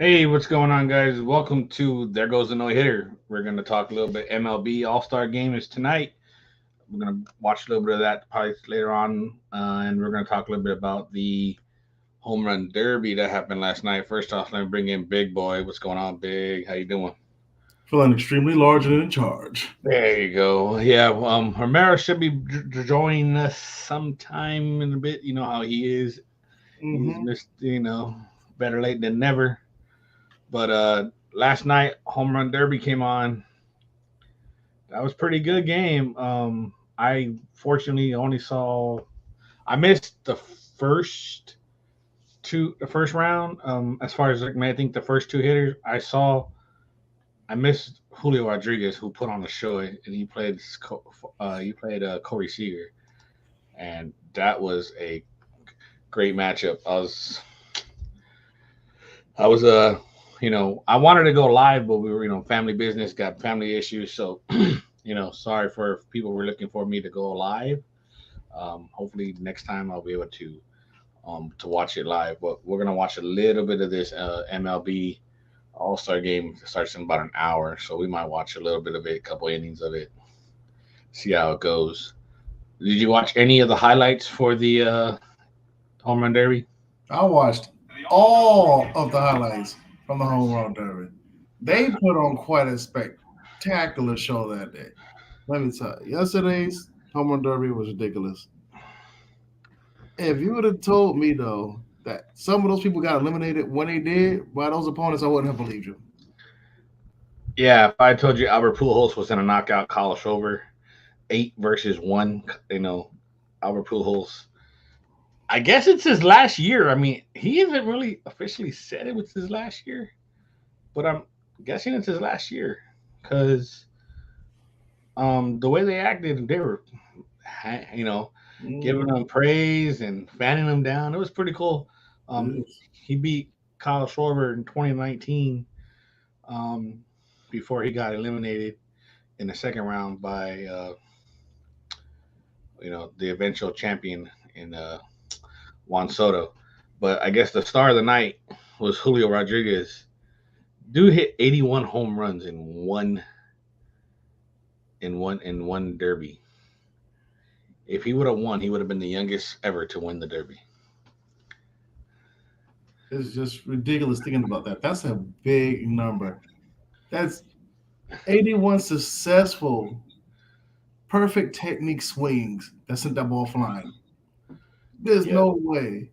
Hey, what's going on, guys? Welcome to There Goes the No Hitter. We're going to talk a little bit. MLB All Star Game is tonight. We're going to watch a little bit of that probably later on, and we're going to talk a little bit about the Home Run Derby that happened last night. First off, let me bring in Big Boy. What's going on, Big? How you doing? Feeling extremely large and in charge. There you go. Yeah, Romero should be joining us sometime in a bit. You know how he is. He's Mm-hmm. missed. Better late than never. But last night, Home Run Derby came on. That was a pretty good game. I fortunately only saw. I missed the first round. As far as like, I think the first two hitters I saw, I missed Julio Rodriguez, who put on the show, and he played Corey Seager, and that was a great matchup. I was, I wanted to go live, but we were, family business, got family issues, so sorry for people who were looking for me to go live. Hopefully next time I'll be able to watch it live. But we're gonna watch a little bit of this MLB All Star game. It starts in about an hour, so we might watch a little bit of it, a couple innings of it, see how it goes. Did you watch any of the highlights for the home run derby? I watched all of the highlights from the home run derby. They put on quite a spectacular show that day. Let me tell you, yesterday's home run derby was ridiculous. If you would have told me though that some of those people got eliminated when they did by those opponents, I wouldn't have believed you. Yeah, if I told you Albert Pujols was in a knockout Kyle Schwarber, 8 versus 1, Albert Pujols. I guess it's his last year. I mean, he hasn't really officially said it was his last year, but I'm guessing it's his last year because the way they acted, they were, you know, giving Mm, him praise and fanning him down. It was pretty cool. yes. He beat Kyle Schwarber in 2019 um, before he got eliminated in the second round by the eventual champion in Juan Soto. But I guess the star of the night was Julio Rodriguez. Dude hit 81 home runs in one derby. If he would have won, he would have been the youngest ever to win the derby. It's just ridiculous thinking about that. That's a big number. That's 81 successful perfect technique swings that sent that ball flying. There's Yeah. no way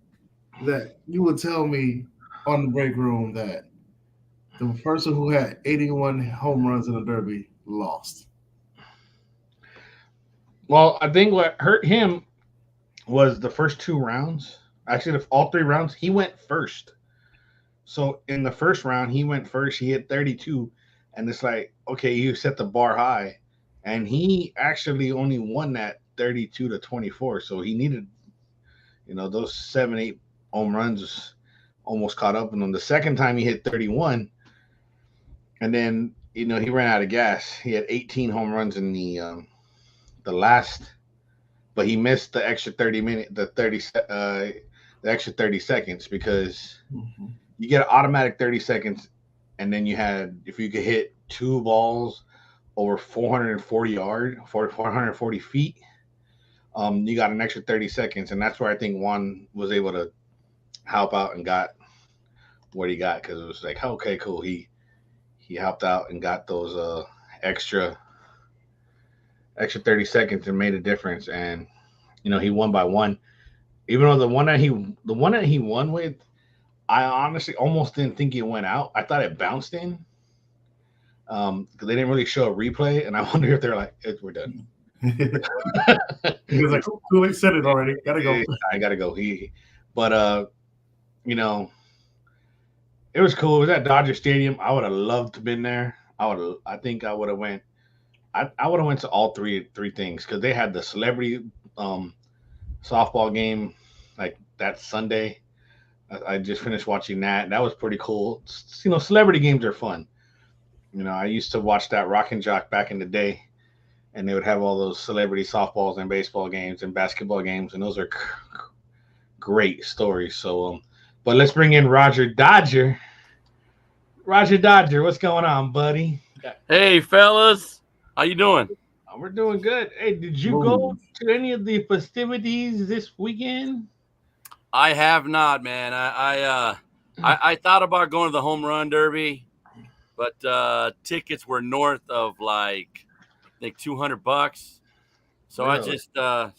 that you would tell me on the break room that the person who had 81 home runs in the Derby lost. Well, I think what hurt him was the first two rounds. Actually, all three rounds, he went first. So in the first round, he went first. He hit 32, and it's like, okay, you set the bar high, and he actually only won that 32-24. So he needed, those 7, 8 home runs almost caught up in him. The second time he hit 31, and then he ran out of gas. He had 18 home runs in the last, but he missed the extra 30 minute, the extra 30 seconds because Mhm. you get an automatic 30 seconds, and then you had if you could hit two balls over 440 feet, you got an extra 30 seconds, and that's where I think Juan was able to help out and got what he got because it was like, okay, cool. He helped out and got those extra 30 seconds and made a difference, and he won by one. Even though the one that he won with, I honestly almost didn't think it went out. I thought it bounced in. 'Cause they didn't really show a replay, and I wonder if they're like, "We're done." He was like, too late, said it already. Gotta go. I gotta go. But you know, it was cool. It was at Dodger Stadium. I would have loved to been there. I think I would have went. I would have went to all three things because they had the celebrity um softball game like that Sunday. I just finished watching that. That was pretty cool. Celebrity games are fun. I used to watch that Rock and Jock back in the day, and they would have all those celebrity softballs and baseball games and basketball games, and those are great stories. So, but let's bring in Roger Dodger. Roger Dodger, what's going on, buddy? Hey, fellas. How you doing? We're doing good. Hey, did you go Smooth. to any of the festivities this weekend? I have not, man. I thought about going to the Home Run Derby, but tickets were north of like I think $200. So I Really? just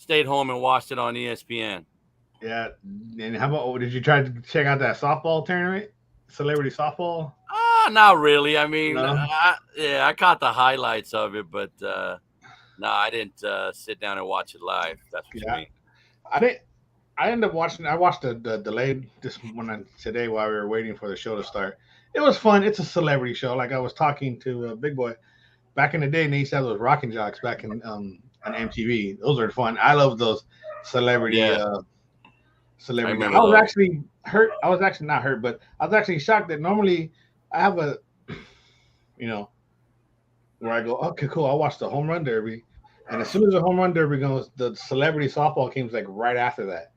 stayed home and watched it on ESPN. Yeah. And how about did you try to check out that softball tournament? Celebrity softball? Not really. I mean, No. I caught the highlights of it, but no, I didn't sit down and watch it live. That's what you Yeah. mean. I didn't. I ended up watching. I watched the delayed this one today while we were waiting for the show to start. It was fun. It's a celebrity show. Like I was talking to Big Boy back in the day, and they used to have those rocking jocks back in on MTV. Those are fun. I love those celebrity Yeah, I celebrity. remember I was those. actually hurt. I was actually not hurt, but I was actually shocked that normally I have a you know where I go, okay, cool. I'll watch the home run derby, and as soon as the home run derby goes, the celebrity softball came like right after that.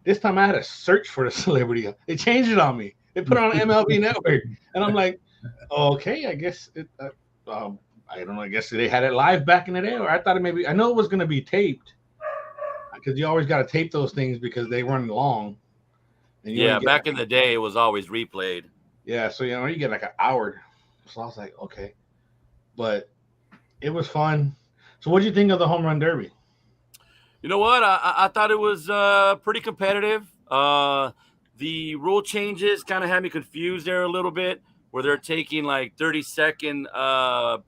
This time I had to search for the celebrity. They changed it on me. They put it on MLB Network, and I'm like, okay, I guess it. I don't know. I guess they had it live back in the day, or I thought it maybe. I know it was going to be taped because you always got to tape those things because they run long, and you only Yeah, get back in the day, it was always replayed. yeah. So you get like an hour. So I was like, okay, but it was fun. So what do you think of the home run derby? You know what? I thought it was pretty competitive. The rule changes kind of had me confused there a little bit, where they're taking like 30-second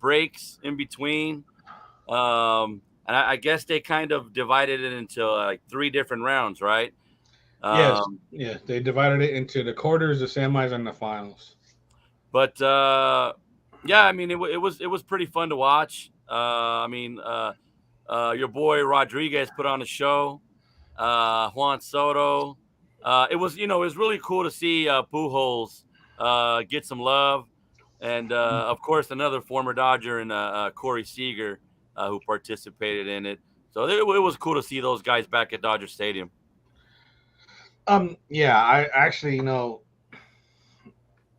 breaks in between. And I guess they kind of divided it into like three different rounds, right? Yes, Um, yeah. They divided it into the quarters, the semis, and the finals. but yeah, I mean, it was pretty fun to watch. I mean, your boy Rodriguez put on a show. Juan Soto. It was really cool to see Pujols get some love, and of course another former Dodger and Corey Seager who participated in it. So it was cool to see those guys back at Dodger Stadium. Yeah, I actually,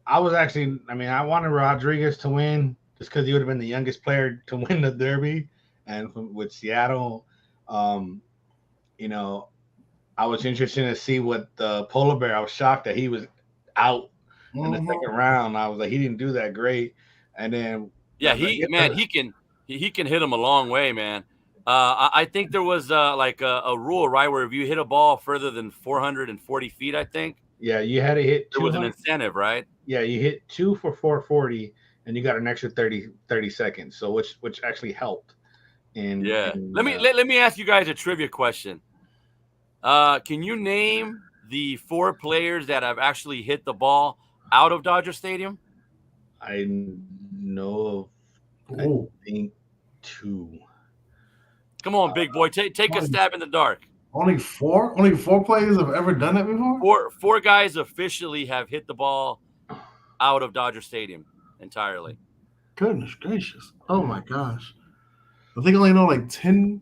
I was actually, I mean, I wanted Rodriguez to win just because he would have been the youngest player to win the Derby, and with Seattle, um, you know, I was interested to see what the polar bear. I was shocked that he was out in the second Mhm. round. I was like, he didn't do that great, and then Yeah, I he guess man, he can hit him a long way, man. I think there was like a rule, right, where if you hit a ball further than 440 feet, I think yeah, you had to hit there was an 200. incentive, right? Yeah, you hit two for 440, and you got an extra 30 seconds. So which actually helped in Yeah. Let me ask you guys a trivia question. Can you name the four players that have actually hit the ball out of Dodger Stadium? I know of, I Ooh, think two. Come on, big boy, take a only, stab in the dark. only four? Only four players have ever done that before? Four guys officially have hit the ball out of Dodger Stadium entirely. Goodness gracious. Oh my gosh. I think I only know like 10,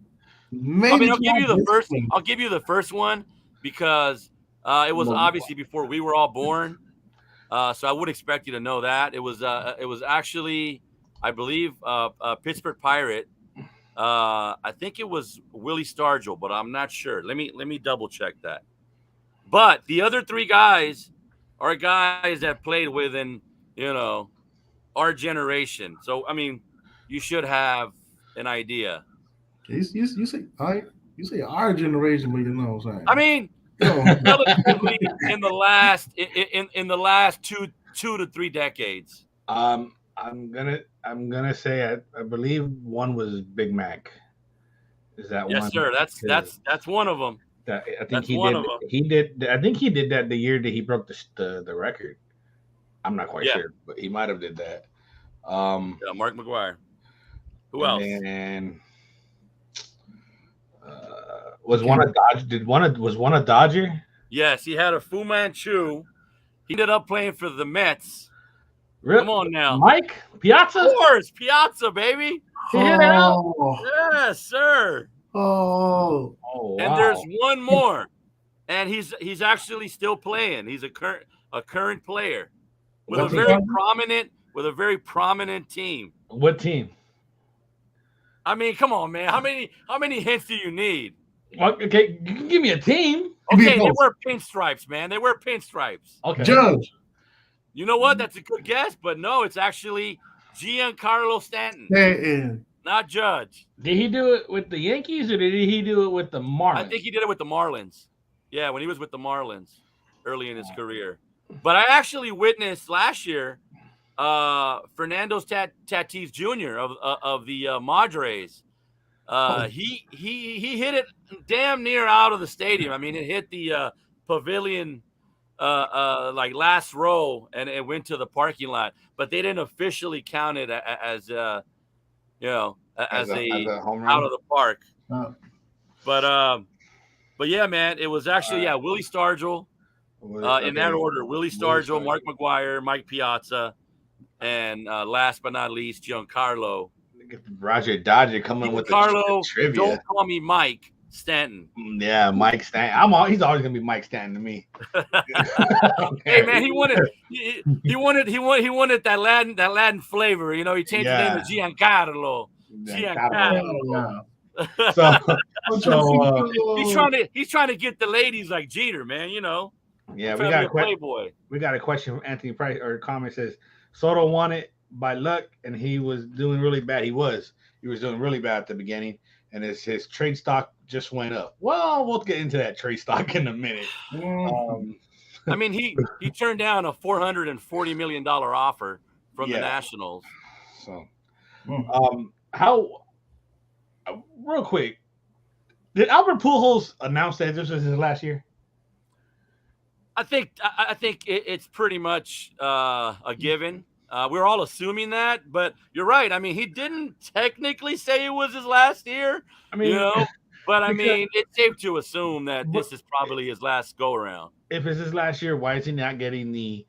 I mean, maybe I'll give 12 you the this first. week. I'll give you the first one because it was obviously before we were all born. So I would expect you to know that it was actually, I believe, a Pittsburgh Pirate. I think it was Willie Stargell, but I'm not sure. Let me double check that. But the other three guys are guys that played within, you know, our generation. So I mean, you should have an idea. You say you say our generation, but you know what I'm I saying. mean, You relatively in the last two to three decades. I'm gonna say I believe one was Big Mac. Is that Yes, one? sir. That's Because that's that's one of them. that I think That's one of them. he did I think he did that the year that he broke the record. I'm not quite Yeah, sure, but he might have did that. Um, yeah. Mark McGuire. Who and else? then was one a Dodge? Did one a, was one a Dodger? Yes, he had a Fu Manchu. He ended up playing for the Mets. Real Come on now. Mike Of Piazza? course, Piazza, baby. He hit it out. oh, Yes, sir. oh, Oh And there's wow! one more, and he's actually still playing. He's a current player. with a very prominent team. What team? I mean, come on, man. How many hints do you need? Well, okay, you can give me a team. Okay, they wear pinstripes, man. They wear pinstripes. Okay. Judge. You know what? That's a good guess, but no, it's actually Giancarlo Stanton. Stanton. Not Judge. Did he do it with the Yankees or did he do it with the Marlins? I think he did it with the Marlins. Yeah, when he was with the Marlins early in his career. But I actually witnessed last year Fernando Tatis Jr. of the Padres. He hit it damn near out of the stadium. I mean, it hit the pavilion like last row, and it went to the parking lot. But they didn't officially count it as a home run out of the park. But yeah, man, it was actually Willie Stargell in that order: Willie Stargell, Mark McGwire, Mike Piazza, and last but not least, Giancarlo. Roger Dodger coming with the trivia. Don't call me Mike Stanton. Yeah, Mike Stanton. He's always gonna be Mike Stanton to me. Hey man, he wanted that Latin flavor. You know, he changed the name to Giancarlo. Giancarlo. So he's trying to get the ladies like Jeter, man. You know. Yeah, we got a question from Anthony Price, or comment says Soto won it by luck, and he was doing really bad. He was doing really bad at the beginning, and his trade stock just went up. Well, we'll get into that trade stock in a minute. I mean, he turned down a $440 million offer from the Nationals. So, how? Real quick, did Albert Pujols announce that this was his last year? I think it's pretty much a given. We're all assuming that, but you're right. I mean, he didn't technically say it was his last year. I mean, but I mean, it's safe to assume that this is probably his last go around. If it's his last year, why is he not getting the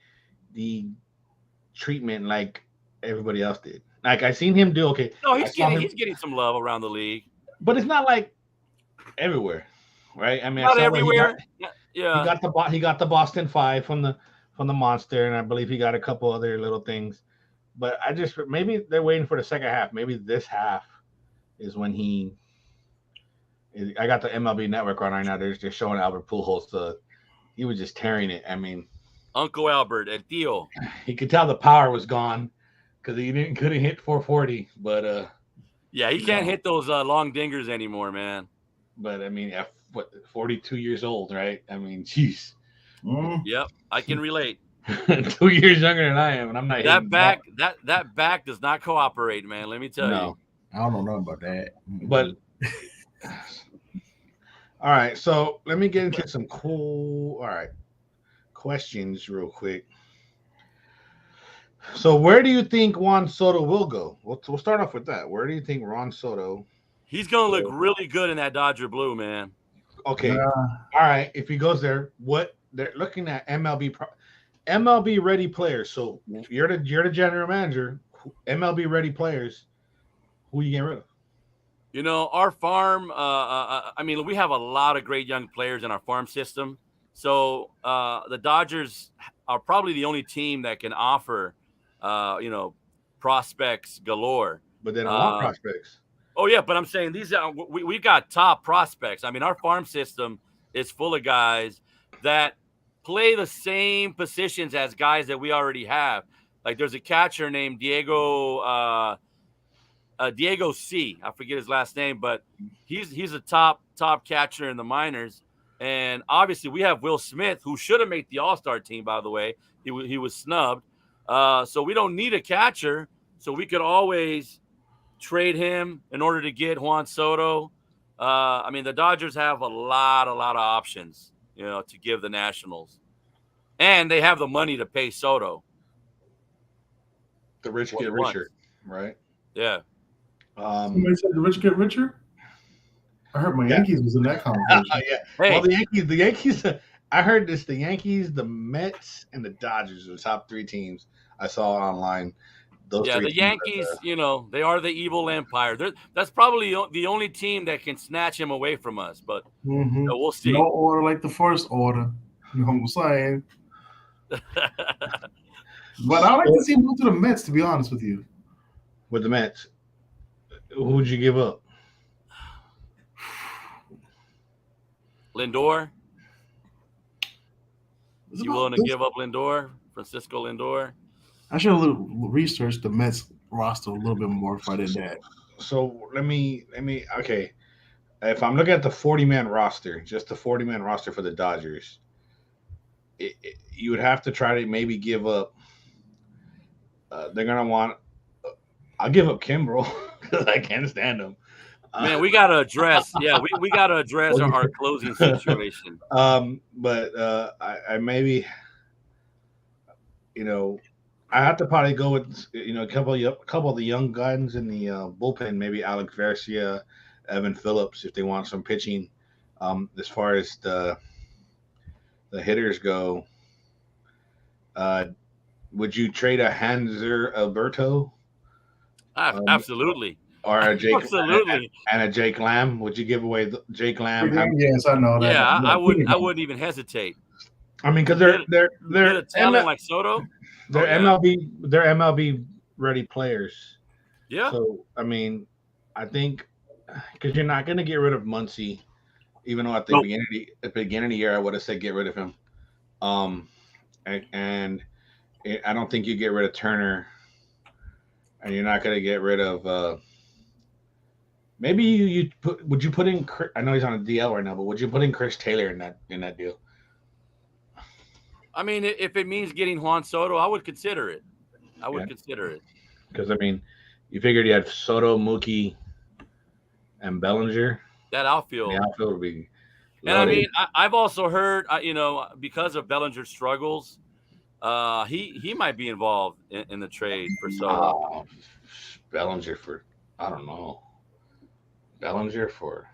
treatment like everybody else did? Like I seen him do okay. No, he's getting some love around the league, but it's not like everywhere, right? I mean, not everywhere. He got the Boston 5 from the Monster, and I believe he got a couple other little things. But maybe they're waiting for the second half. Maybe this half is when I got the MLB Network on right now. They're just showing Albert Pujols. He was just tearing it. I mean, Uncle Albert, El Tío. He could tell the power was gone because he couldn't hit 440. But he can't hit those long dingers anymore, man. But I mean, 42 years old, right? I mean, jeez. Yep, I can relate. 2 years younger than I am, and I'm not. That back does not cooperate, man. Let me tell you. I don't know about that. But all right, so let me get into some cool questions real quick. So where do you think Juan Soto will go? We'll start off with that. Where do you think Juan Soto? He's gonna look really good in that Dodger blue, man. Okay, all right. If he goes there, what they're looking at MLB ready players. So you're the general manager. MLB ready players. Who you getting rid of? You know, our farm. I mean, we have a lot of great young players in our farm system. So the Dodgers are probably the only team that can offer, prospects galore. But they don't want prospects. Oh yeah, but I'm saying we've got top prospects. I mean, our farm system is full of guys that play the same positions as guys that we already have. Like there's a catcher named Diego C. I forget his last name, but he's a top catcher in the minors. And obviously we have Will Smith, who should have made the All-Star team, by the way. He was snubbed. So we don't need a catcher. So we could always trade him in order to get Juan Soto. I mean, the Dodgers have a lot of options, to give the Nationals. And they have the money to pay Soto. The rich get richer, right? Yeah. Somebody said the rich get richer? I heard my Yankees was in that conversation. Yeah. Hey. Well, the Yankees. I heard this. The Yankees, the Mets, and the Dodgers are the top three teams I saw online. The Yankees, they are the evil empire. That's probably the only team that can snatch him away from us. But we'll see. No order like the first order. You know what I'm saying? But I like to see him go to the Mets, to be honest with you. With the Mets, who would you give up? Lindor. It's You about willing to this. give up Lindor? Francisco Lindor? I should have researched the Mets roster a little bit more if I did that. So let me. Okay, if I'm looking at the 40-man roster, just the 40-man roster for the Dodgers, you would have to try to maybe give up. They're gonna want. I'll give up Kimbrel because I can't stand him. Man, we gotta address. Yeah, we gotta address our closing situation. But I maybe, I have to probably go with a couple of the young guns in the bullpen. Maybe Alex Garcia, Evan Phillips, if they want some pitching. As far as the hitters go, would you trade a Hanser Alberto? Absolutely. Or a Jake Absolutely. and a Jake Lamb? Would you give away Jake Lamb? Yes, I know that. Yeah, I wouldn't even hesitate. I mean, because they're a talent like Soto. They're MLB ready players. Yeah. So I mean, I think because you're not going to get rid of Muncy, even though at the beginning of the year I would have said get rid of him. And I don't think you get rid of Turner, and you're not going to get rid of. Maybe would you put in? I know he's on a DL right now, but would you put in Chris Taylor in that deal? I mean, if it means getting Juan Soto, I would consider it. Consider it. Because I mean, you figured you had Soto, Mookie, and Bellinger. That outfield. The outfield would be. And I mean, I've also heard, because of Bellinger's struggles, he might be involved in the trade for Soto. Bellinger for I don't know. Bellinger for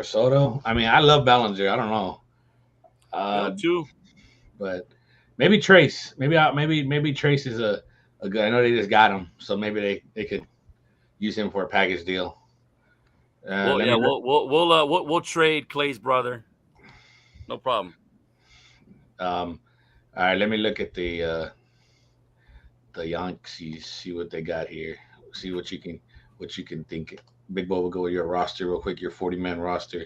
Soto. I mean, I love Bellinger. I don't know. Too. But maybe Trace. Maybe Trace is a good. I know they just got him, so maybe they could use him for a package deal. We'll trade Clay's brother. No problem. All right, let me look at the Yankees. See what they got here. See what you can think. Big Bo will go with your roster real quick. Your 40-man roster.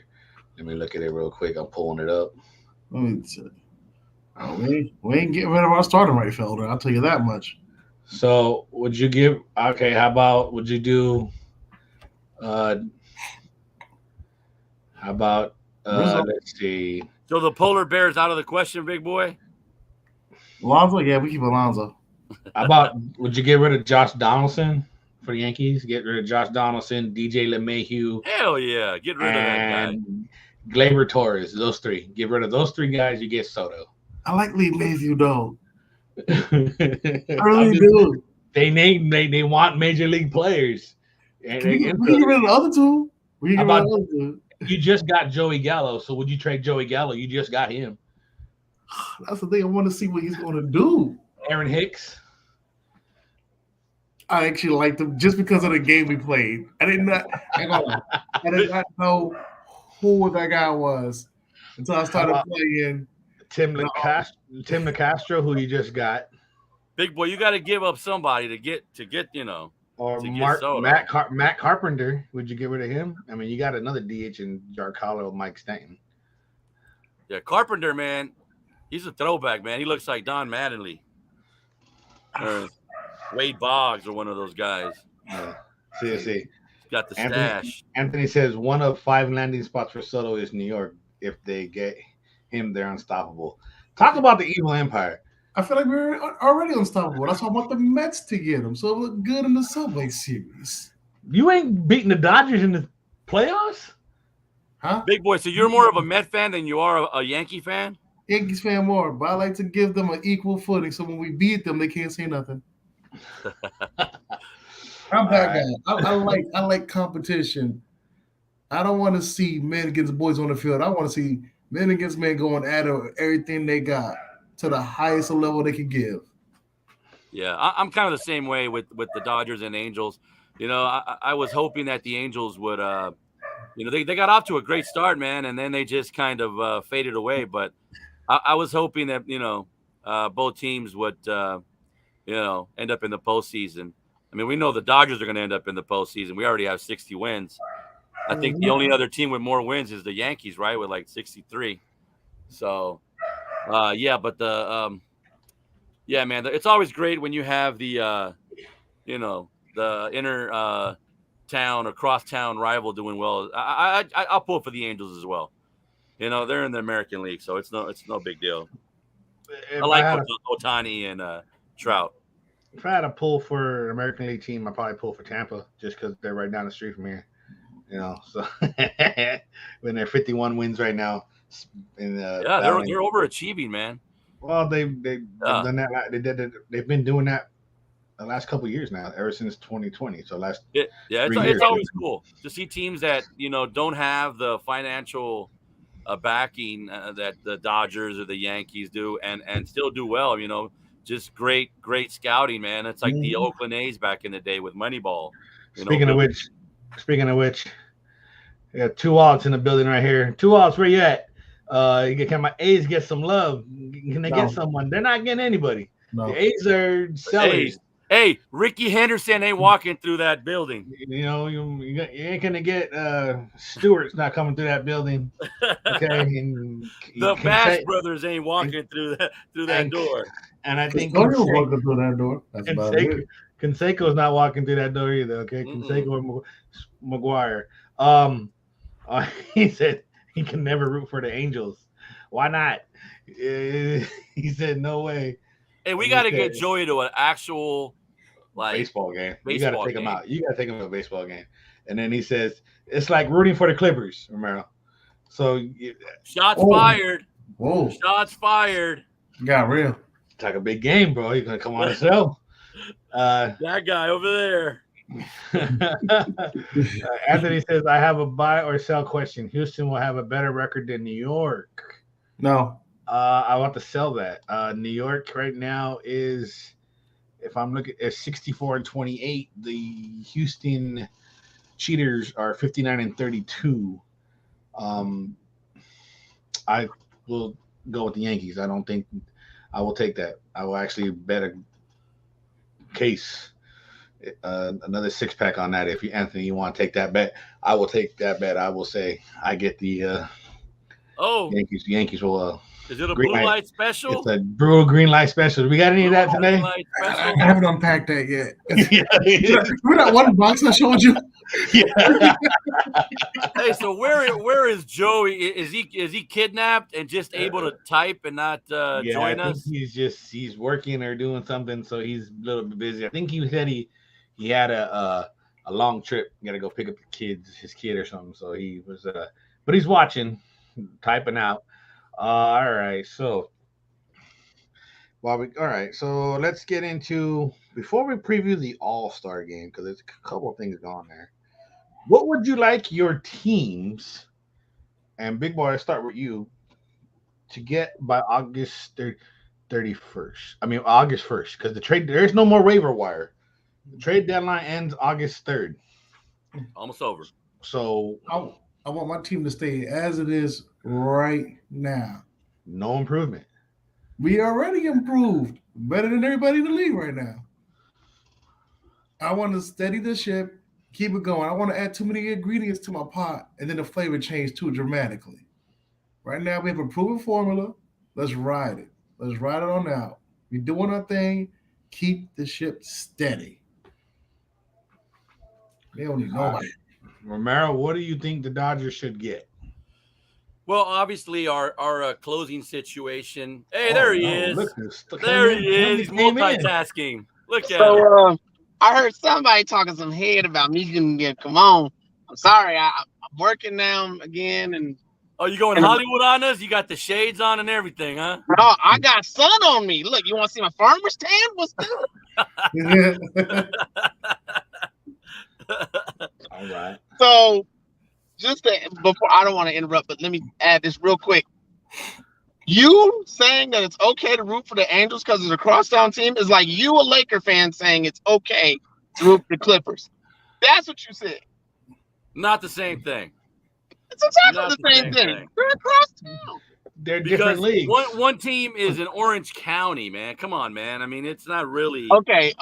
Let me look at it real quick. I'm pulling it up. Let me see. Oh, we ain't getting rid of our starting right fielder. I'll tell you that much. So would you give? Okay, how about would you do? How about let's see. So the polar bear is out of the question, big boy. Alonso, yeah, we keep Alonso. How about would you get rid of Josh Donaldson for the Yankees? Get rid of Josh Donaldson, DJ LeMahieu. Hell yeah, get rid of that guy. Gleyber Torres, those three. Get rid of those three guys. You get Soto. I like LeMahieu though. I really do. They want major league players. And we get rid of the other two. You just got Joey Gallo, so would you trade Joey Gallo? You just got him. That's the thing. I want to see what he's going to do. Aaron Hicks. I actually liked him just because of the game we played. I did not know who that guy was until I started playing. Tim LeCastro, who you just got. Big boy, you got to give up somebody to get. Or Matt Carpenter. Would you get rid of him? I mean, you got another DH in Giancarlo Mike Stanton. Yeah, Carpenter, man, he's a throwback, man. He looks like Don Mattingly. Wade Boggs or one of those guys. Yeah. See. Got the stash. Anthony says 1 of 5 landing spots for Soto is New York. If they get him, they're unstoppable. Talk about the evil empire. I feel like we're already unstoppable. That's why I want the Mets to get him. So it look good in the Subway Series. You ain't beating the Dodgers in the playoffs? Huh? Big boy, so you're more of a Met fan than you are a Yankee fan? Yankees fan more, but I like to give them an equal footing so when we beat them, they can't say nothing. I'm that guy. I like competition. I don't want to see men against boys on the field. I want to see men against men going at everything they got to the highest level they can give. Yeah, I'm kind of the same way with the Dodgers and Angels. I was hoping that the Angels would, they got off to a great start, man, and then they just kind of faded away. But I was hoping that both teams would end up in the postseason. I mean, we know the Dodgers are going to end up in the postseason. We already have 60 wins. I think the only other team with more wins is the Yankees, right, with like 63. So, but man, it's always great when you have the inner town or cross-town rival doing well. I'll pull for the Angels as well. They're in the American League, so it's no big deal. I like Ohtani and Trout. If I had a pull for an American League team, I'd probably pull for Tampa just because they're right down the street from here. So when they're 51 wins right now, they're overachieving, man. Well, they've done that. They've been doing that the last couple of years now, ever since 2020. So it's always cool to see teams that don't have the financial backing that the Dodgers or the Yankees do, and still do well. Just great scouting, man. It's like the Oakland A's back in the day with Moneyball. Speaking of which, we got 2 outs in the building right here. 2 outs, where you at? Can my A's get some love? Can they get someone? They're not getting anybody. No. The A's are sellers. Hey, Ricky Henderson ain't walking through that building. You ain't gonna get Stewart's not coming through that building. Okay, the Bass brothers ain't walking through that door. And I think walking through that door. That's about it. Canseco's not walking through that door either. Okay, Canseco or McGuire. He said he can never root for the Angels. Why not? He said no way. Hey, we got to get Joey to an actual baseball game. You got to take him out. You got to take him to a baseball game. And then he says it's like rooting for the Clippers, Romero. So shots fired. Whoa! Shots fired. Got real. It's like a big game, bro. He's gonna come on the show. That guy over there. Anthony says, I have a buy or sell question. Houston will have a better record than New York. No. I want to sell that. New York right now is, if I'm looking at 64-28, the Houston Cheaters are 59-32. I will go with the Yankees. I don't think I will take that. I will actually bet a case, another 6-pack on that. If Anthony, you want to take that bet, I will take that bet. I will say I get the Yankees. The Yankees will. Is it a blue light special? It's a blue green light special. We got any of that today? I haven't unpacked that yet. Remember that one box I showed you? Yeah. Hey, so where is Joey? Is he kidnapped and just able to type and not join us? He's working or doing something, so he's a little bit busy. I think he said he had a long trip. He got to go pick up his kid or something. So he was, but he's watching, typing out. All right, so let's get into, before we preview the All-Star game, because there's a couple of things going there. What would you like your teams, and Big Boy, I'll start with you, to get by August 31st? I mean, August 1st, because there's no more waiver wire. The trade deadline ends August 3rd. Almost over. So I want my team to stay as it is right now. No improvement. We already improved. Better than everybody in the league right now. I want to steady the ship, keep it going. I want to add too many ingredients to my pot, and then the flavor change too dramatically. Right now, we have a proven formula. Let's ride it. Let's ride it on out. We're doing our thing. Keep the ship steady. They don't need nobody. Romero, what do you think the Dodgers should get? Well, obviously, our closing situation. Hey, there he is. There he is. He's multitasking. Look at him. I heard somebody talking some head about me. Come on. I'm sorry. I'm working now again. And you going Hollywood on us? You got the shades on and everything, huh? No, I got sun on me. Look, you want to see my farmer's tan? What's good? All right. So, before, I don't want to interrupt, but let me add this real quick. You saying that it's okay to root for the Angels because it's a crosstown team is like you, a Laker fan, saying it's okay to root for the Clippers. That's what you said. Not the same thing. It's exactly the same thing. They're across town. they're different leagues. One team is in Orange County, man. Come on, man. I mean, it's not really. Okay.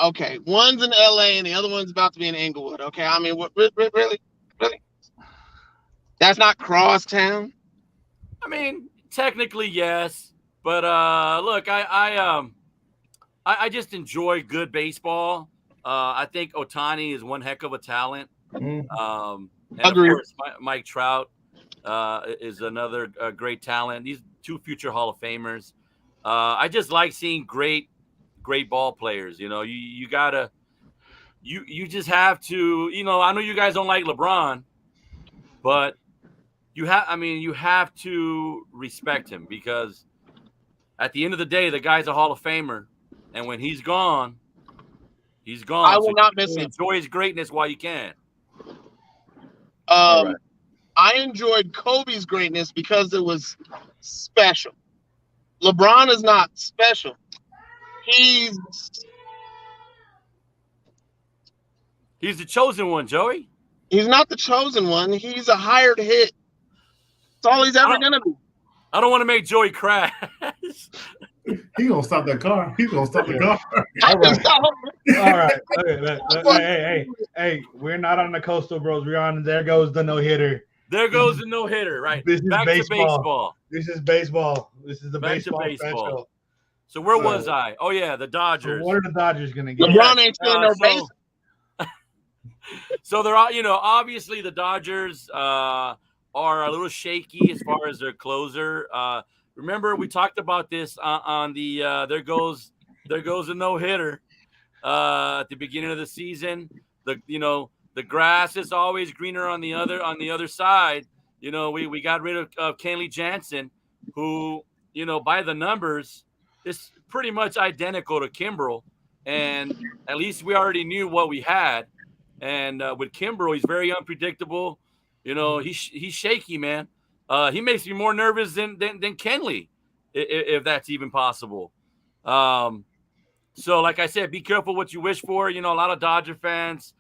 One's in LA and the other one's about to be in Inglewood. Okay. I mean, really? That's not crosstown. I mean, technically, yes. But look, I just enjoy good baseball. I think Ohtani is one heck of a talent. And Agreed. of course, Mike Trout is another great talent. These two future Hall of Famers. I just like seeing great ball players. You know, you gotta, you just have to. You know, I know you guys don't like LeBron, but you have to respect him because at the end of the day, the guy's a Hall of Famer, and when he's gone, he's gone. I will not miss him. Enjoy his greatness while you can. Right. I enjoyed Kobe's greatness because it was special. LeBron is not special. He's the chosen one, Joey. He's not the chosen one. He's a hired hit. That's all he's ever going to be. I don't want to make Joey crash. He's going to stop that car. He's going to stop the car. All right. Hey, we're not on the Coastal Bros. We're on There Goes the No-Hitter. There goes the no-hitter, right? This is Back baseball. to baseball. This is baseball. This is the Back baseball to baseball. special. So where was I? Oh, yeah, the Dodgers. So what are the Dodgers going to get? LeBron ain't stealing no base. So they're all, obviously the Dodgers are a little shaky as far as their closer. Remember, we talked about this on the there goes a no-hitter at the beginning of the season. The grass is always greener on the other side. We got rid of Kenley Jansen, who, by the numbers, is pretty much identical to Kimbrel. And at least we already knew what we had. And with Kimbrel, he's very unpredictable. He's shaky, man. He makes me more nervous than Kenley, if that's even possible. So, like I said, be careful what you wish for. A lot of Dodger fans,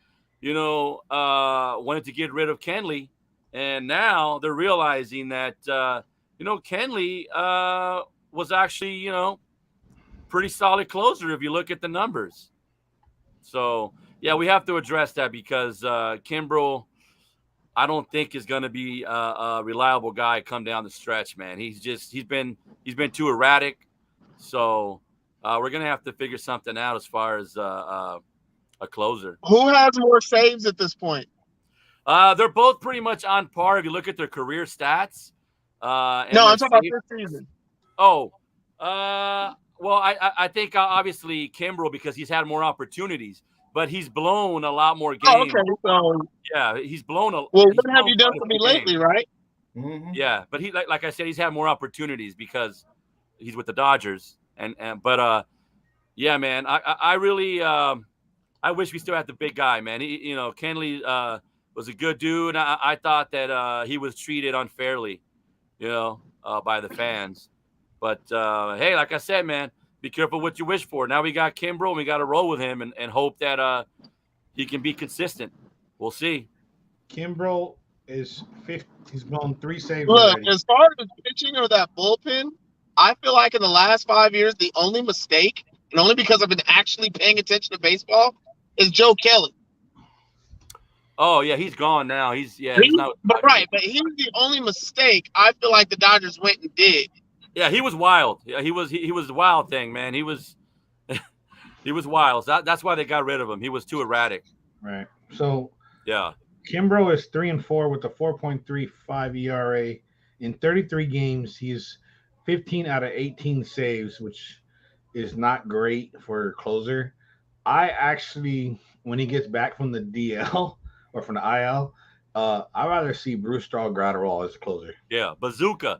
wanted to get rid of Kenley, and now they're realizing that Kenley was actually pretty solid closer if you look at the numbers. So yeah, we have to address that because Kimbrel, I don't think is going to be a reliable guy come down the stretch, man. He's been too erratic. So we're going to have to figure something out as far as a closer. Who has more saves at this point? They're both pretty much on par if you look at their career stats. No, I'm talking about this season. Oh, well, I think obviously Kimbrel because he's had more opportunities, but he's blown a lot more games. Oh, okay. So, yeah, he's blown a. Well, what have you done for me lately, right? Mm-hmm. Yeah, but he like I said, he's had more opportunities because he's with the Dodgers, but yeah, man, I really I wish we still had the big guy, man. Kenley was a good dude. I thought that he was treated unfairly, by the fans. But hey, like I said, man, be careful what you wish for. Now we got Kimbrel, and we got to roll with him and hope that he can be consistent. We'll see. Kimbrel is 50. He's blown 3 saves. Look, already. as far as pitching or that bullpen, I feel like in the last 5 years, the only mistake, and only because I've been actually paying attention to baseball, is Joe Kelly. Oh yeah, he's gone now. He's not. But he's the only mistake I feel like the Dodgers went and did. Yeah, he was wild. Yeah, he was the wild thing, man. He was he was wild. That's why they got rid of him. He was too erratic. Right. So yeah, Kimbrel is 3-4 with a 4.35 ERA in 33 games. He's 15 out of 18 saves, which is not great for a closer. I actually, when he gets back from the DL or from the IL, I'd rather see Bruce Straw Gratterall as a closer. Yeah, Bazooka.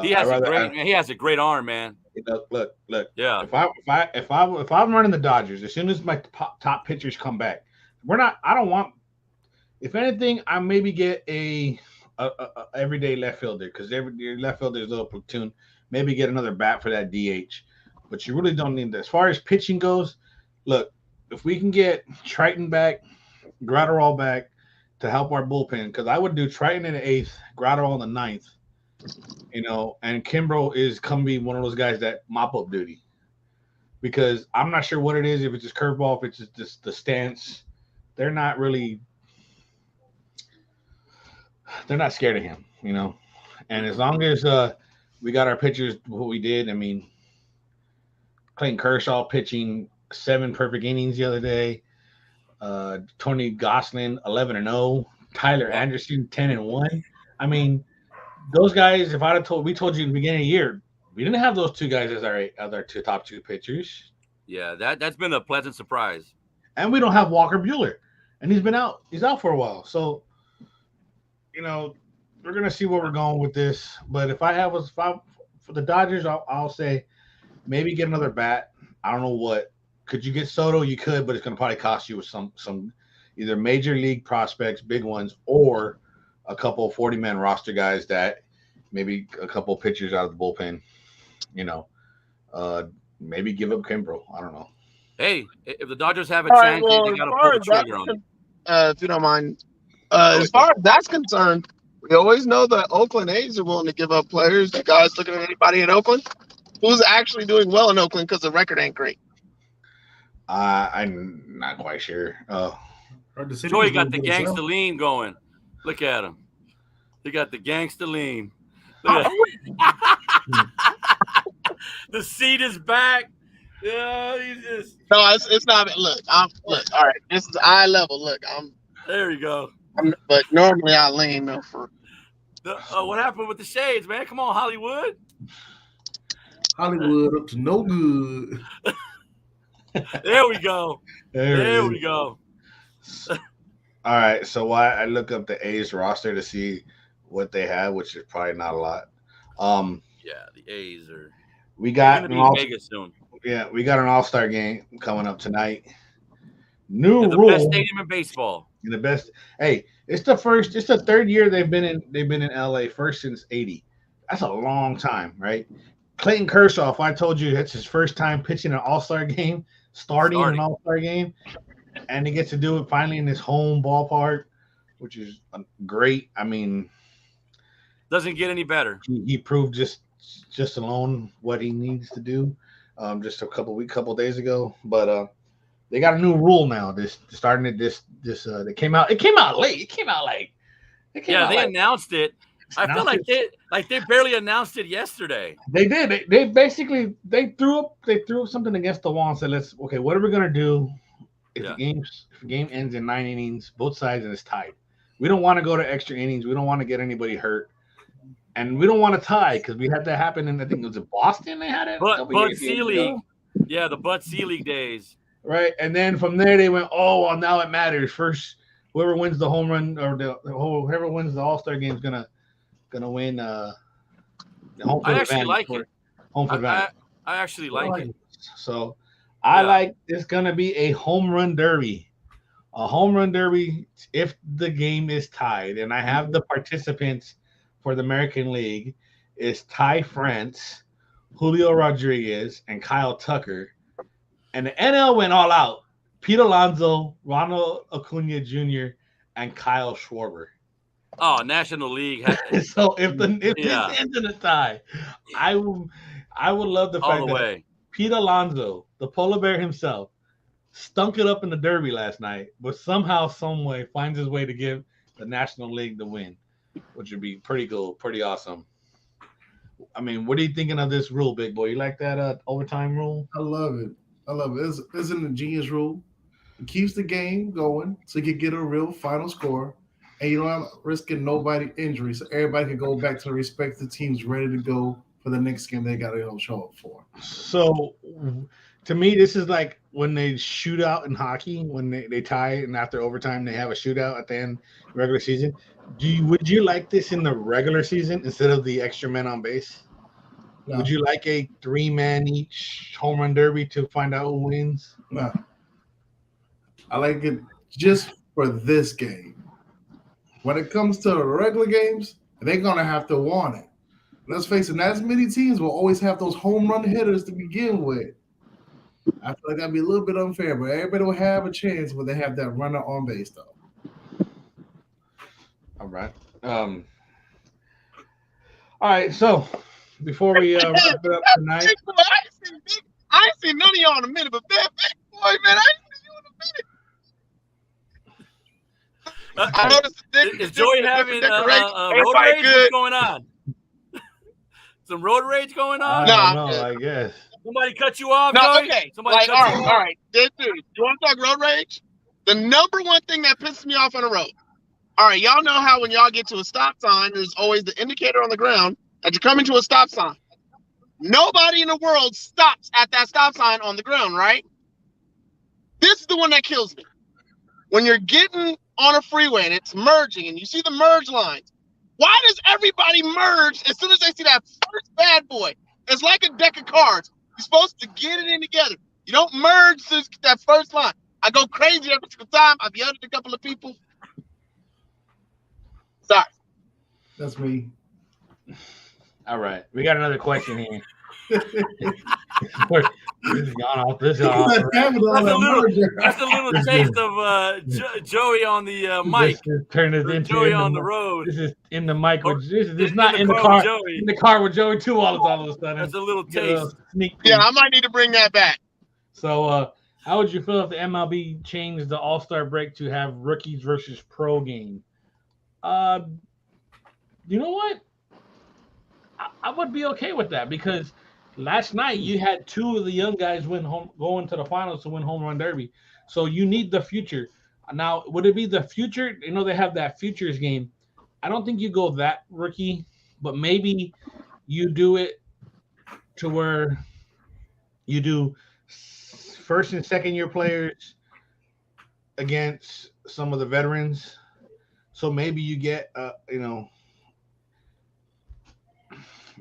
He has a great arm, man. Look. Yeah. If I'm running the Dodgers, as soon as my top pitchers come back, I don't want. If anything, I maybe get a everyday left fielder because every left fielder is a little platoon. Maybe get another bat for that DH, but you really don't need that. As far as pitching goes, look, if we can get Triton back, Gratterall back to help our bullpen, because I would do Triton in the 8th, Gratterall in the 9th, And Kimbrel is come be one of those guys that mop up duty because I'm not sure what it is. If it's just curveball, if it's just the stance, they're not really, they're not scared of him. And as long as we got our pitchers, what we did, I mean, Clayton Kershaw pitching 7 perfect innings the other day. Tony Gosselin 11-0. Tyler Anderson 10-1. I mean, those guys. If I'd have we told you in the beginning of the year, we didn't have those 2 guys as our other 2 top 2 pitchers. Yeah, that's been a pleasant surprise. And we don't have Walker Buehler, and he's been out. He's out for a while. So, we're gonna see where we're going with this. But if I for the Dodgers, I'll say maybe get another bat. I don't know what. Could you get Soto? You could, but it's going to probably cost you with some either major league prospects, big ones, or a couple 40-man roster guys that maybe a couple pitchers out of the bullpen. Maybe give up Kimbrel. I don't know. Hey, if the Dodgers have a chance, they got to pull the trigger on it. If you don't mind, as far as that's concerned, we always know that Oakland A's are willing to give up players. You guys looking at anybody in Oakland who's actually doing well in Oakland because the record ain't great? I'm not quite sure. Joey got the gangster lean going. Look at him. He got the gangster lean. The seat is back. Yeah, he's just. No, it's not. Look. All right. This is eye level. Look, There you go. But normally I lean though for. What happened with the shades, man? Come on, Hollywood. Hollywood up to no good. There we go. There we go. All right, so I look up the A's roster to see what they have, which is probably not a lot. Yeah, the A's are. We got Vegas soon. Yeah, we got an All-Star game coming up tonight. New the rule. Best stadium in baseball. The best. Hey, it's the 3rd year they've been in LA, first since '80. That's a long time, right? Clayton Kershaw, if I told you it's his first time pitching an All-Star game, starting an All-Star game, and he gets to do it finally in his home ballpark, which is great. I mean, doesn't get any better. He proved just alone what he needs to do, just a couple days ago. But they got a new rule now. They came out. It came out late. They announced it. I feel like they barely announced it yesterday. They did. They basically threw up something against the wall and said, what are we gonna do if the game ends in 9 innings, both sides, and it's tied? We don't want to go to extra innings. We don't want to get anybody hurt, and we don't want to tie because we had that happen in, I think it was in Boston. They had it. Bud Selig. Yeah, the Bud Selig days. Right, and then from there they went, now it matters. First, whoever wins the home run or whoever wins the All-Star game is gonna win. Home I actually like it. Home for advantage. I actually like it. So I like it's gonna be a home run derby. A home run derby if the game is tied. And I have the participants for the American League is Ty France, Julio Rodriguez, and Kyle Tucker. And the NL went all out. Pete Alonso, Ronald Acuna Jr., and Kyle Schwarber. Oh, National League. So if this ends in a tie, I would love the fact that Pete Alonso, the polar bear himself, stunk it up in the Derby last night, but somehow, some way, finds his way to give the National League the win, which would be pretty cool, pretty awesome. I mean, what are you thinking of this rule, big boy? You like that overtime rule? I love it. It's an ingenious rule. It keeps the game going so you can get a real final score, and you don't have risking nobody injury, so everybody can go back to the respective teams ready to go for the next game they got to show up for. So, to me, this is like when they shoot out in hockey, when they tie and after overtime they have a shootout at the end of the regular season. Would you like this in the regular season instead of the extra men on base? No. Would you like a 3-man each home run derby to find out who wins? No. I like it just for this game. When it comes to the regular games, they're going to have to want it. Let's face it, not as many teams will always have those home run hitters to begin with. I feel like that'd be a little bit unfair, but everybody will have a chance when they have that runner on base, though. All right. All right, so before we wrap it up tonight, I ain't seen none of y'all in a minute, but man, big boy, man, I ain't seen you in a minute. I noticed Is Joey having road Everybody rage? good. What's going on? Some road rage going on? I don't know, I guess. Somebody cut you off, No, Joey? okay. Somebody Like, cut all you right, off? all right. Dude, you want to talk road rage? The number one thing that pisses me off on the road. All right, y'all know how when y'all get to a stop sign, there's always the indicator on the ground that you're coming to a stop sign. Nobody in the world stops at that stop sign on the ground, right? This is the one that kills me. When you're getting on a freeway and it's merging and you see the merge lines, why does everybody merge as soon as they see that first bad boy? It's like a deck of cards. You're supposed to get it in together. You don't merge since that first line. I go crazy every single time. I've yelled at a couple of people. Sorry. That's me. All right, we got another question here. This is gone off. This is gone off. That's a little taste of Joey on the mic. Turn it into Joey on the road. This is in the mic. This is in not the in the car car. with Joey. In the car with Joey too. All of a sudden, That's a little Get a taste. sneak peek. Yeah, I might need to bring that back. So, how would you feel if the MLB changed the All-Star break to have rookies versus pro game? You know what? I would be okay with that because last night you had two of the young guys going to the finals to win home run derby. So you need the future. Now, would it be the future? You know, they have that futures game. I don't think you go that rookie, but maybe you do it to where you do first and second year players against some of the veterans. So maybe you get,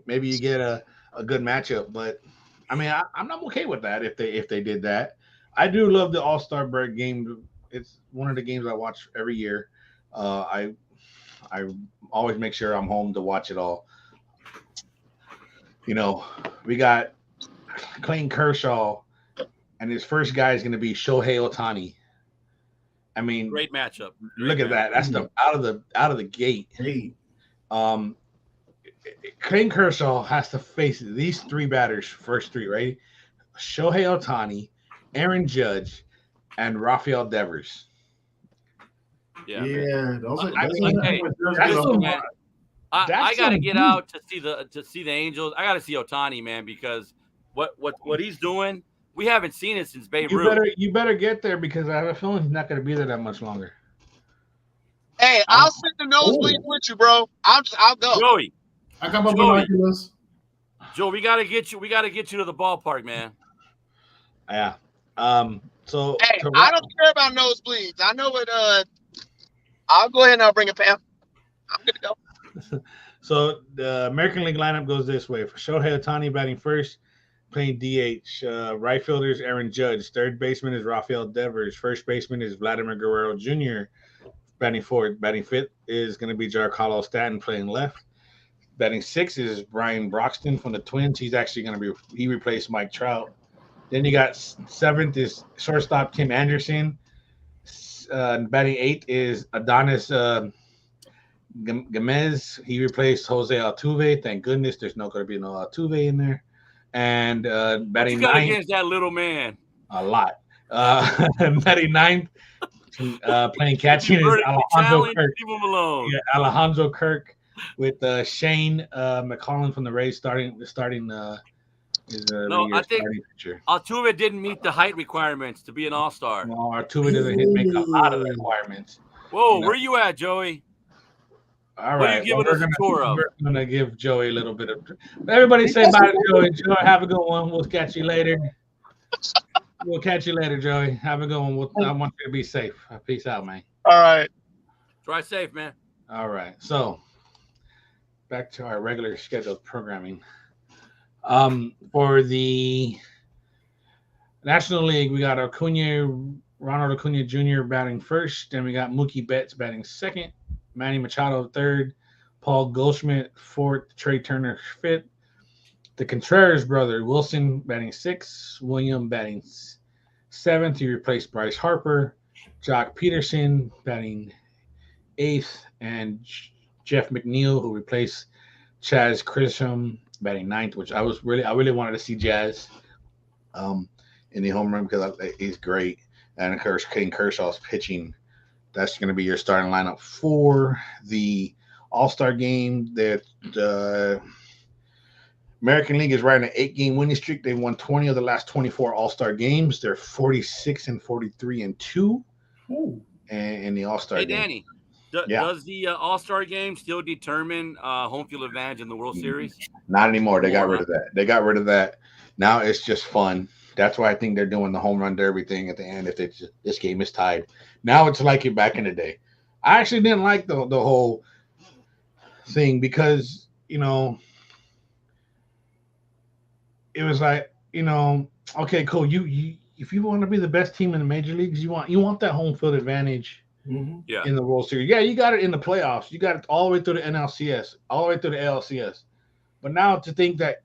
maybe you get a good matchup. But I mean, I'm okay with that if they did that. I do love the All-Star break game. It's one of the games I watch every year. I always make sure I'm home to watch it all. You know, we got Clayton Kershaw, and his first guy is going to be Shohei Ohtani. I mean, Great matchup. Look at that. That's the out of the gate. Hey. Clayton Kershaw has to face these three batters, first three, right? Shohei Ohtani, Aaron Judge, and Rafael Devers. Yeah. I got to get out to see the Angels. I got to see Ohtani, man, because what he's doing, we haven't seen it since Babe Ruth. You better get there because I have a feeling he's not going to be there that much longer. Hey, I'll sit the nosebleed with you, bro. I'll go. Joey, I got my binoculars. Joe, we gotta get you. We gotta get you to the ballpark, man. Yeah. So hey, I don't care about nosebleeds. I know what. I'll go ahead and I'll bring a Pam. I'm good to go. So the American League lineup goes this way: for Shohei Ohtani batting first, playing DH. Right fielder is Aaron Judge. Third baseman is Rafael Devers. First baseman is Vladimir Guerrero Jr. Batting fourth. Batting fifth is going to be Giancarlo Stanton playing left. Batting sixth is Brian Broxton from the Twins. He's actually going to be – he replaced Mike Trout. Then you got seventh is shortstop Tim Anderson. Batting eighth is Adonis Gomez. He replaced Jose Altuve. Thank goodness there's not going to be no Altuve in there. And batting ninth – against that little man? A lot. Batting ninth, playing catching is Alejandro Kirk. Leave him alone. Yeah, Alejandro Kirk. With Shane McCollum from the Rays starting his I think pitcher. Altuve didn't meet the height requirements to be an all-star. No, Altuve doesn't make a lot of the requirements. Whoa, where you at, Joey? All right, We're going to give Joey a little bit of. Everybody say bye to Joey. Joey, have a good one. We'll catch you later. We'll catch you later, Joey. Have a good one. I want you to be safe. Peace out, man. All right. Drive safe, man. All right, so. Back to our regular scheduled programming. For the National League, we got Ronald Acuna Jr. batting first. Then we got Mookie Betts batting second. Manny Machado third. Paul Goldschmidt fourth. Trey Turner fifth. The Contreras brother, Wilson, batting sixth. William batting seventh. He replaced Bryce Harper. Jock Peterson batting eighth. And Jeff McNeil, who replaced Chaz Chrisham batting ninth, which I really wanted to see Jazz in the home run because he's great. And of course, Clayton Kershaw's pitching. That's going to be your starting lineup for the All-Star game. The American League is riding an 8-game winning streak. They've won 20 of the last 24 All-Star games. They're 46-43-2 in the All-Star game. Danny, does the All-Star game still determine home field advantage in the World Series? Not anymore. They got rid of that. Now it's just fun. That's why I think they're doing the home run derby thing at the end. If this game is tied, now it's like it back in the day. I actually didn't like the whole thing because it was like okay, cool. You if you want to be the best team in the major leagues, you want that home field advantage in the World Series. Yeah, you got it in the playoffs. You got it all the way through the NLCS, all the way through the ALCS. But now to think that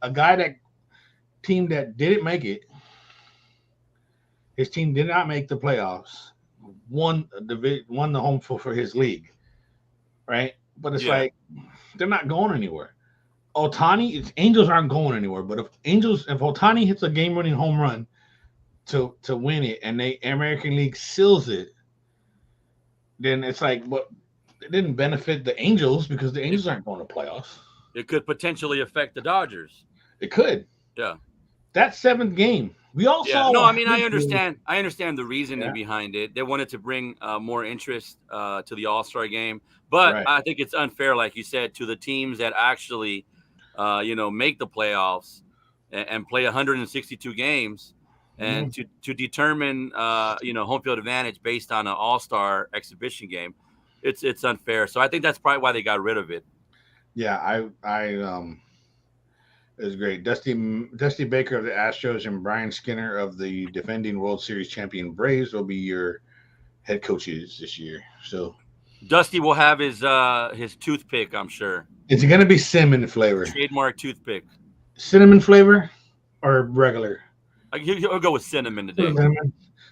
team that didn't make it. His team did not make the playoffs. Won the home field for his league, right? But it's like they're not going anywhere. Angels aren't going anywhere. But if Ohtani hits a game-winning home run to win it, and the American League seals it, then it's like, it didn't benefit the Angels because the Angels aren't going to playoffs. It could potentially affect the Dodgers. It could. Yeah. That 7th game. We all saw. No, I mean, I understand the reasoning behind it. They wanted to bring more interest to the All-Star game, but I think it's unfair, like you said, to the teams that actually, make the playoffs and play 162 games, and to determine, home field advantage based on an All-Star exhibition game. It's unfair. So I think that's probably why they got rid of it. Yeah, it was great. Dusty Baker of the Astros and Brian Skinner of the defending World Series champion Braves will be your head coaches this year. So Dusty will have his toothpick, I'm sure. Is it going to be cinnamon flavor? Trademark toothpick. Cinnamon flavor or regular? I'll go with cinnamon today.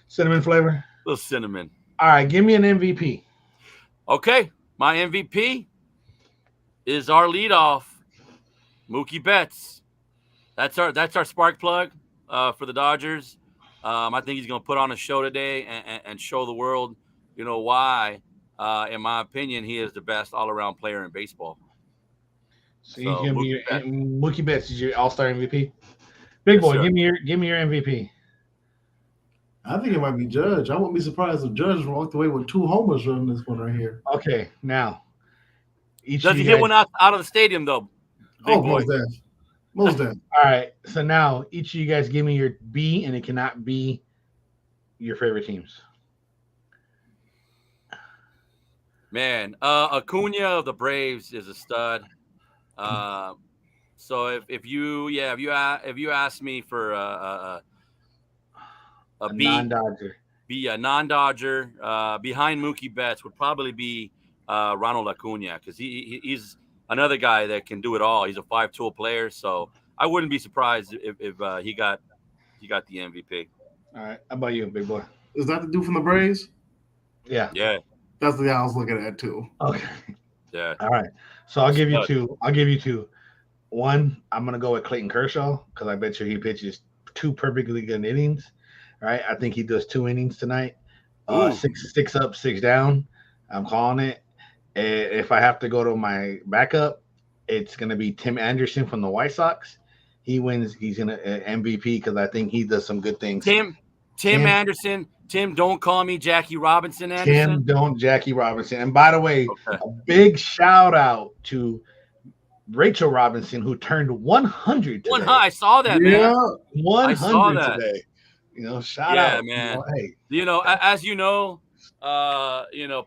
Cinnamon flavor? A little cinnamon. All right, give me an MVP. Okay, my MVP is our leadoff, Mookie Betts. That's our spark plug for the Dodgers. I think he's going to put on a show today and show the world, why, in my opinion, he is the best all-around player in baseball. So Mookie Betts is your All-Star MVP. Big boy, give me your MVP. I think it might be Judge. I wouldn't be surprised if Judge walked away with 2 homers on this one right here. Okay, now. Does he hit one out of the stadium, though? Big boy. Most definitely. All right, so now each of you guys give me your B, and it cannot be your favorite teams. Man, Acuna of the Braves is a stud. So if you ask me for a B, non-Dodger, non-Dodger behind Mookie Betts would probably be Ronald Acuna, because he's another guy that can do it all. He's a 5-tool player, so I wouldn't be surprised if he got the MVP. All right, how about you, big boy? Is that the dude from the Braves? Yeah. That's the guy I was looking at too. Okay. Yeah. All right. So I'll give you 2. One, I'm gonna go with Clayton Kershaw because I bet you he pitches 2 perfectly good innings. All right. I think he does 2 innings tonight. 6 up, 6 down. I'm calling it. If I have to go to my backup, it's gonna be Tim Anderson from the White Sox. He wins. He's gonna MVP because I think he does some good things. Tim Anderson. Tim, don't call me Jackie Robinson Anderson. Tim, don't Jackie Robinson. And by the way, a big shout out to Rachel Robinson, who turned 100 today. I saw that, man. 100 today. Shout out. Yeah, man. Hey. As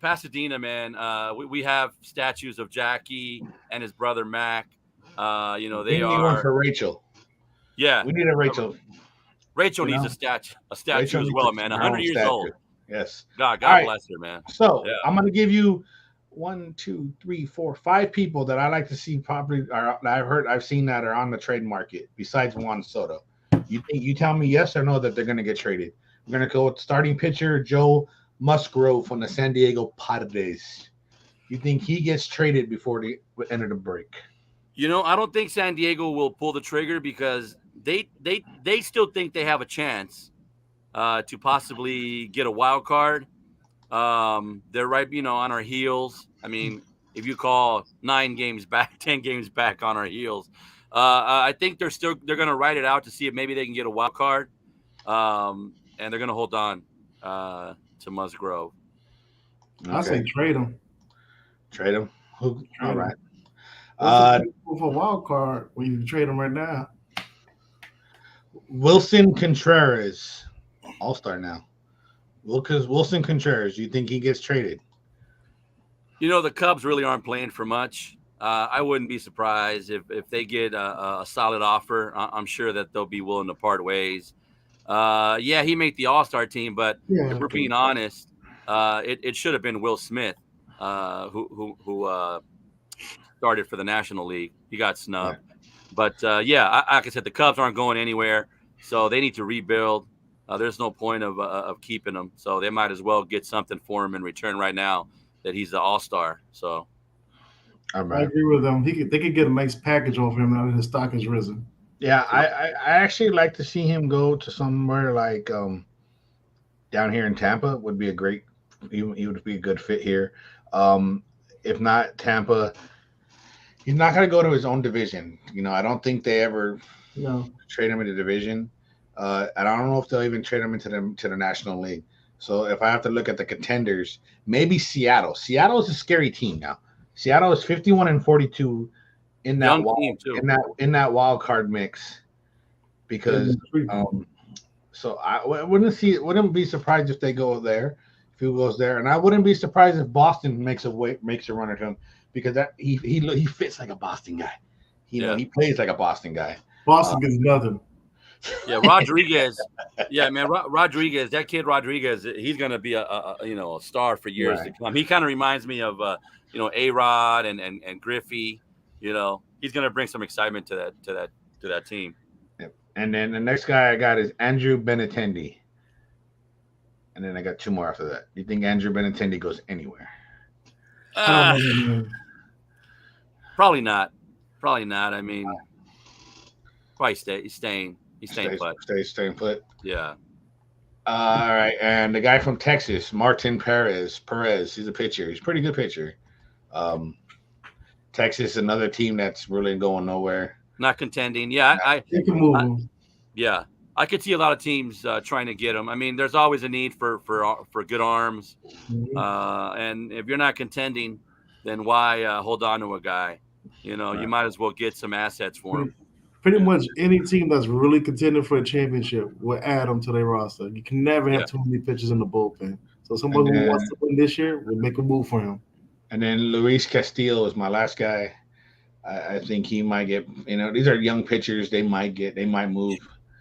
Pasadena, man, we have statues of Jackie and his brother Mac. They need are one for Rachel. Yeah. We need a Rachel. Rachel needs a statue as well, man. 100 years old. Yes. God bless her, man. So I'm going to give you 1, 2, 3, 4, 5 people that I like to see probably I've seen that are on the trade market besides Juan Soto. You tell me yes or no that they're going to get traded. We're going to go with starting pitcher Joe Musgrove from the San Diego Padres. You think he gets traded before the end of the break? I don't think San Diego will pull the trigger because they still think they have a chance to possibly get a wild card. They're right, on our heels. I mean, if you call 9 games back, 10 games back on our heels, I think they're going to ride it out to see if maybe they can get a wild card, and they're going to hold on to Musgrove. I say trade him. Trade him. All right. For a wild card when you can trade him right now. Wilson Contreras, All-Star now. Wilson Contreras, you think he gets traded? The Cubs really aren't playing for much. I wouldn't be surprised if they get a solid offer. I'm sure that they'll be willing to part ways. Yeah, he made the All-Star team, but if we're being honest, it should have been Will Smith, who started for the National League. He got snubbed. Right. But, like I said, the Cubs aren't going anywhere, so they need to rebuild. There's no point of keeping him, so they might as well get something for him in return right now that he's the All-Star. So I agree with them. They could get a nice package off him now that his stock has risen. Yeah, I actually like to see him go to somewhere like down here in Tampa. Would be he would be a good fit here. If not Tampa, he's not going to go to his own division. I don't think they ever trade him in the division. And I don't know if they'll even trade him into the National League. So if I have to look at the contenders, maybe Seattle. Seattle is a scary team now. Seattle is 51-42 in that wild card mix because so I wouldn't be surprised if they go there, if he goes there, and I wouldn't be surprised if Boston makes a run at him because that he fits like a Boston guy. He plays like a Boston guy. Boston gets nothing. Yeah, Rodriguez. Yeah, man, Rodriguez. That kid Rodriguez. He's gonna be a star for years to come. He kind of reminds me of A-Rod and Griffey. He's gonna bring some excitement to that team. Yep. And then the next guy I got is Andrew Benintendi. And then I got 2 more after that. Do you think Andrew Benintendi goes anywhere? Probably not. I mean, probably staying. He's staying put. Staying put. Yeah. All right, and the guy from Texas, Martin Perez. He's a pitcher. He's a pretty good pitcher. Texas, another team that's really going nowhere. Not contending. Yeah, I could see a lot of teams trying to get him. I mean, there's always a need for good arms, and if you're not contending, then why hold on to a guy? You might as well get some assets for him. Pretty much any team that's really contending for a championship will add him to their roster. You can never have too many pitchers in the bullpen. So somebody who wants to win this year will make a move for him. And then Luis Castillo is my last guy. I think he might get. These are young pitchers. They might move.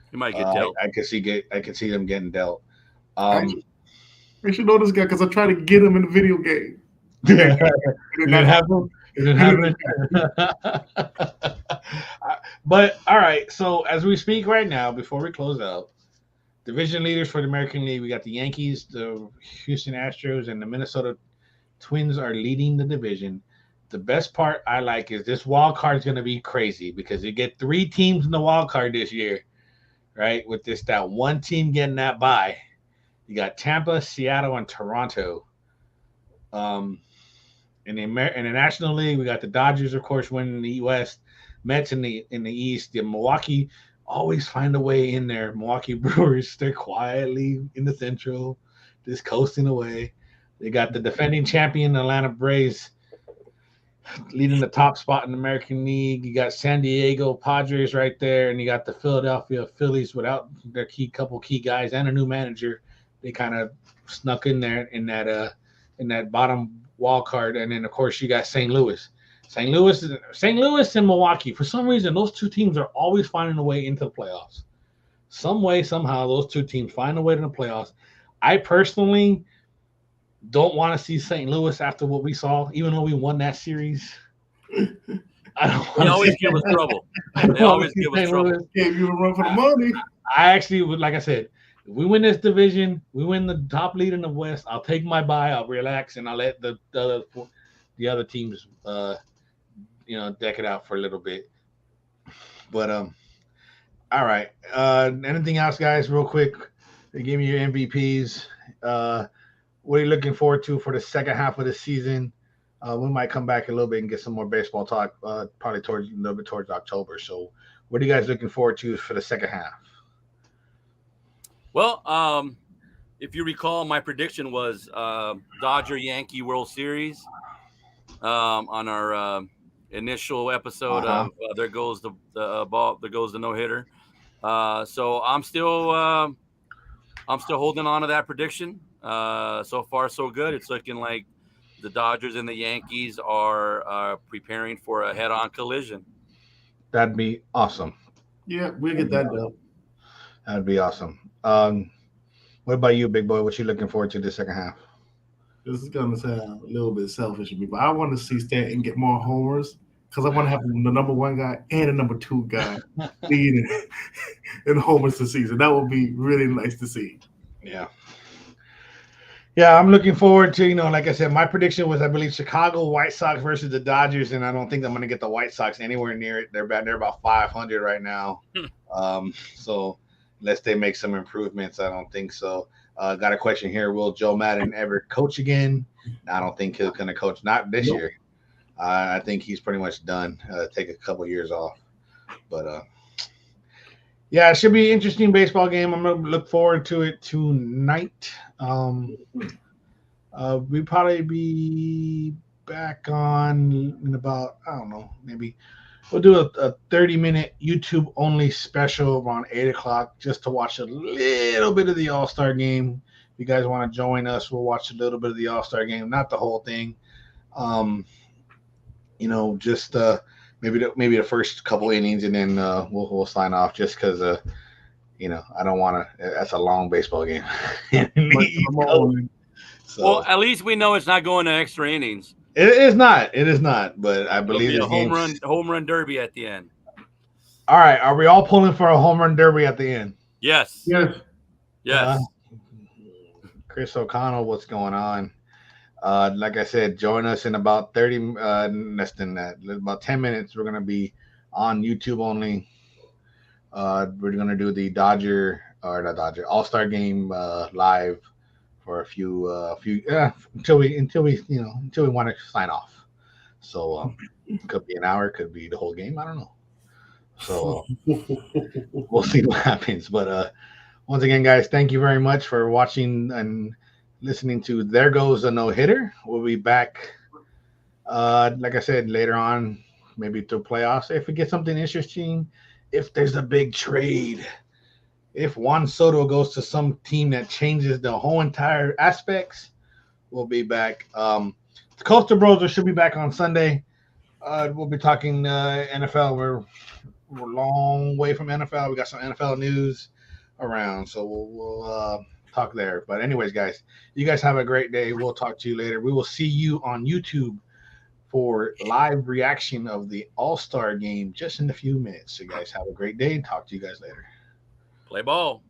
He might get dealt. I could see them getting dealt. I should know this guy because I tried to get him in the video game. Didn't happen. But all right, so as we speak right now, before we close out, division leaders for the American League, we got the Yankees, the Houston Astros, and the Minnesota Twins are leading the division. The best part I like is this wild card is going to be crazy because you get 3 teams in the wild card this year, right? With that one team getting that bye. You got Tampa, Seattle, and Toronto. In the National League, we got the Dodgers, of course, winning the West, Mets in the East. The Milwaukee always find a way in there. Milwaukee Brewers, they're quietly in the Central, just coasting away. They got the defending champion Atlanta Braves leading the top spot in the American League. You got San Diego Padres right there, and you got the Philadelphia Phillies without their couple key guys and a new manager. They kind of snuck in there in that bottom wild card, and then of course you got St. Louis and Milwaukee. For some reason, those 2 teams are always finding a way into the playoffs. Some way, somehow, those 2 teams find a way to the playoffs. I personally don't want to see St. Louis after what we saw, even though we won that series. They always give us trouble. They always give us trouble. Gave you a run for the money. I actually would, like I said, if we win this division, we win the top lead in the West, I'll take my bye, I'll relax, and I'll let the other teams deck it out for a little bit. But all right. Anything else, guys? Real quick, give me your MVPs. What are you looking forward to for the second half of the season? We might come back a little bit and get some more baseball talk, probably a little bit towards October. So, what are you guys looking forward to for the second half? Well, if you recall, my prediction was Dodger-Yankee World Series on our initial episode of There Goes the Ball, There Goes the No-Hitter. So I'm still holding on to that prediction. So far, so good. It's looking like the Dodgers and the Yankees are preparing for a head-on collision. That'd be awesome. Yeah, we'll get that done. That'd be awesome. What about you, big boy? What you looking forward to the second half? This is going to sound a little bit selfish of me, but I want to see Stanton get more homers because I want to have the number one guy and the number two guy leading in homers this season. That would be really nice to see. Yeah. Yeah, I'm looking forward to, like I said, my prediction was, I believe, Chicago White Sox versus the Dodgers, and I don't think I'm going to get the White Sox anywhere near it. They're about 500 right now. So unless they make some improvements, I don't think so. Got a question here. Will Joe Madden ever coach again? I don't think he's going to coach. Not this year. I think he's pretty much done. Take a couple years off. But, yeah, it should be an interesting baseball game. I'm going to look forward to it tonight. We probably be back on in about, I don't know, maybe we'll do a 30-minute YouTube only special around 8 o'clock just to watch a little bit of the All-Star game. If you guys want to join us, we'll watch a little bit of the All-Star game, not the whole thing. Just maybe the first couple innings, and then we'll sign off just because I don't want to. That's a long baseball game. So, well, at least we know it's not going to extra innings. It is not. But I believe it'll be a home run derby at the end. All right, are we all pulling for a home run derby at the end? Yes. Chris O'Connell, what's going on? Like I said, join us in about 30, less than that, about 10 minutes. We're going to be on YouTube only. We're going to do the All-Star game live for a few until we want to sign off. So could be an hour, could be the whole game. I don't know. So we'll see what happens. But once again, guys, thank you very much for watching and listening to There Goes a No-Hitter. We'll be back, like I said, later on, maybe through playoffs. If we get something interesting, if there's a big trade, if Juan Soto goes to some team that changes the whole entire aspects, we'll be back. The Coastal Bros should be back on Sunday. We'll be talking NFL. We're a long way from NFL. We got some NFL news around, so we'll talk there. But anyways, guys, you guys have a great day. We'll talk to you later. We will see you on YouTube for live reaction of the All-Star game just in a few minutes. So you guys have a great day and talk to you guys later. Play ball.